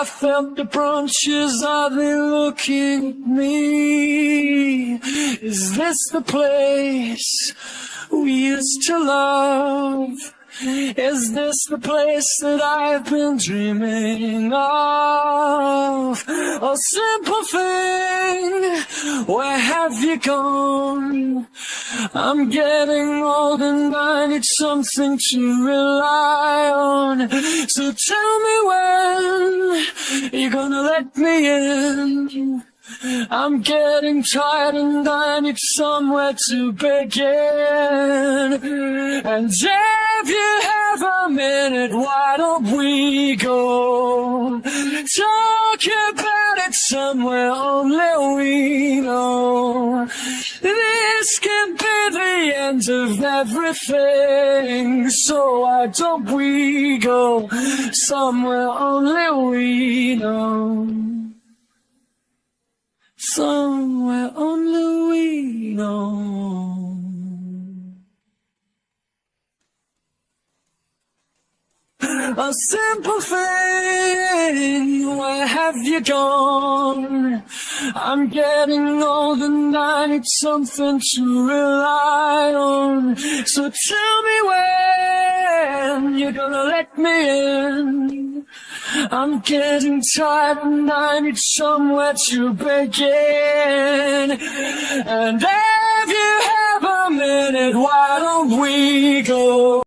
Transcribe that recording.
I felt the branches of it looking at me. Is this the place we used to love? Is this the place that I've been dreaming of? Oh, simple thing, where have you gone? I'm getting old and I need something to rely on. So tell me when you're gonna let me in. I'm getting tired and I need somewhere to begin. And if you have a minute, why don't we go talk about it somewhere only we know. This can be the end of everything, so why don't we go somewhere only we know. Somewhere only we know. A simple thing, where have you gone? I'm getting old and I need something to rely on. So tell me when you're gonna let me in. I'm getting tired and I need somewhere to begin. And if you have a minute, why don't we go